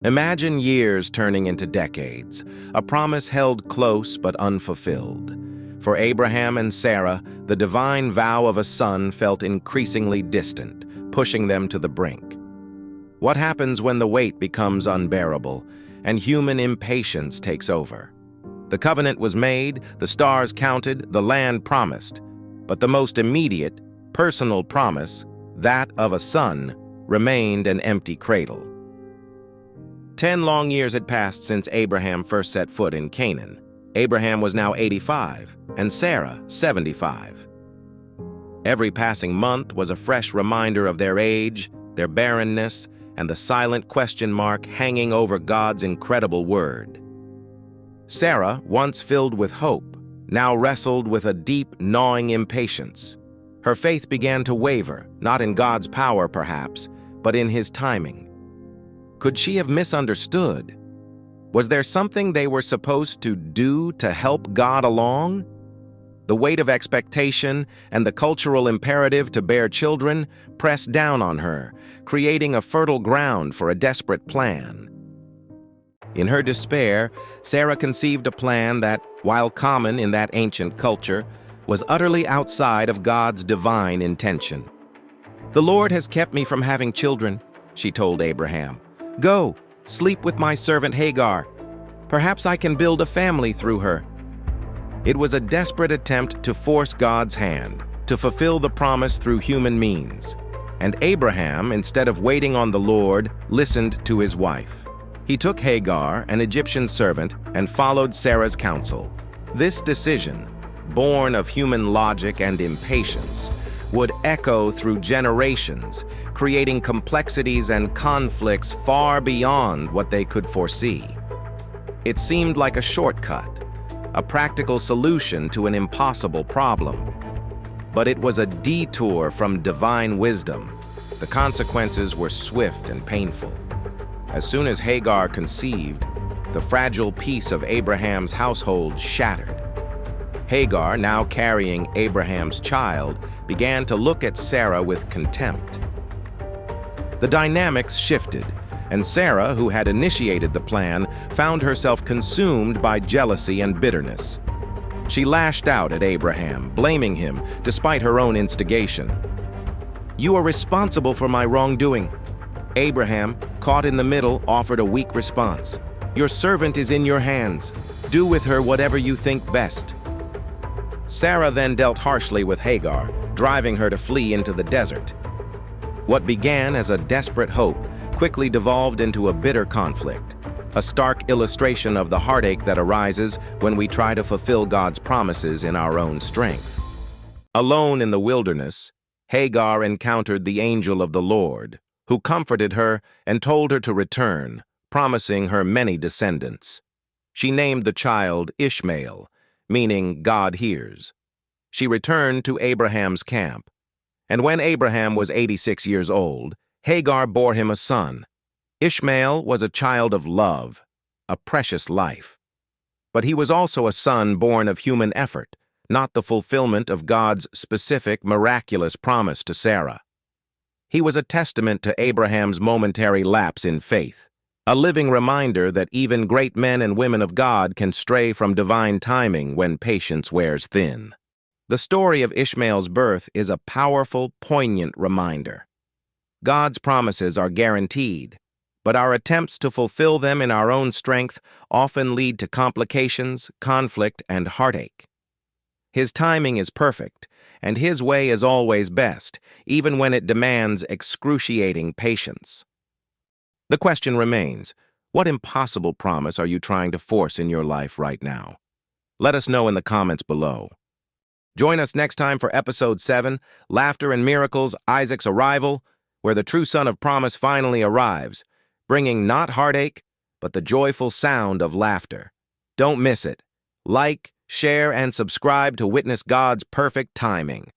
Imagine years turning into decades, a promise held close but unfulfilled. For Abraham and Sarah, the divine vow of a son felt increasingly distant, pushing them to the brink. What happens when the weight becomes unbearable and human impatience takes over? The covenant was made, the stars counted, the land promised, but the most immediate, personal promise, that of a son, remained an empty cradle. 10 long years had passed since Abraham first set foot in Canaan. Abraham was now 85, and Sarah 75. Every passing month was a fresh reminder of their age, their barrenness, and the silent question mark hanging over God's incredible word. Sarah, once filled with hope, now wrestled with a deep, gnawing impatience. Her faith began to waver, not in God's power perhaps, but in His timing. Could she have misunderstood? Was there something they were supposed to do to help God along? The weight of expectation and the cultural imperative to bear children pressed down on her, creating a fertile ground for a desperate plan. In her despair, Sarah conceived a plan that, while common in that ancient culture, was utterly outside of God's divine intention. "The Lord has kept me from having children," she told Abraham. "Go, sleep with my servant Hagar. Perhaps I can build a family through her." It was a desperate attempt to force God's hand, to fulfill the promise through human means. And Abraham, instead of waiting on the Lord, listened to his wife. He took Hagar, an Egyptian servant, and followed Sarah's counsel. This decision, born of human logic and impatience, would echo through generations, creating complexities and conflicts far beyond what they could foresee. It seemed like a shortcut, a practical solution to an impossible problem. But it was a detour from divine wisdom. The consequences were swift and painful. As soon as Hagar conceived, the fragile peace of Abraham's household shattered. Hagar, now carrying Abraham's child, began to look at Sarah with contempt. The dynamics shifted, and Sarah, who had initiated the plan, found herself consumed by jealousy and bitterness. She lashed out at Abraham, blaming him despite her own instigation. "You are responsible for my wrongdoing." Abraham, caught in the middle, offered a weak response. "Your servant is in your hands. Do with her whatever you think best." Sarah then dealt harshly with Hagar, driving her to flee into the desert. What began as a desperate hope quickly devolved into a bitter conflict, a stark illustration of the heartache that arises when we try to fulfill God's promises in our own strength. Alone in the wilderness, Hagar encountered the angel of the Lord, who comforted her and told her to return, promising her many descendants. She named the child Ishmael, meaning God hears. She returned to Abraham's camp, and when Abraham was 86 years old, Hagar bore him a son. Ishmael was a child of love, a precious life. But he was also a son born of human effort, not the fulfillment of God's specific, miraculous promise to Sarah. He was a testament to Abraham's momentary lapse in faith, a living reminder that even great men and women of God can stray from divine timing when patience wears thin. The story of Ishmael's birth is a powerful, poignant reminder. God's promises are guaranteed, but our attempts to fulfill them in our own strength often lead to complications, conflict, and heartache. His timing is perfect, and His way is always best, even when it demands excruciating patience. The question remains, what impossible promise are you trying to force in your life right now? Let us know in the comments below. Join us next time for Episode 7, Laughter and Miracles, Isaac's Arrival, where the true son of promise finally arrives, bringing not heartache, but the joyful sound of laughter. Don't miss it. Like, share, and subscribe to witness God's perfect timing.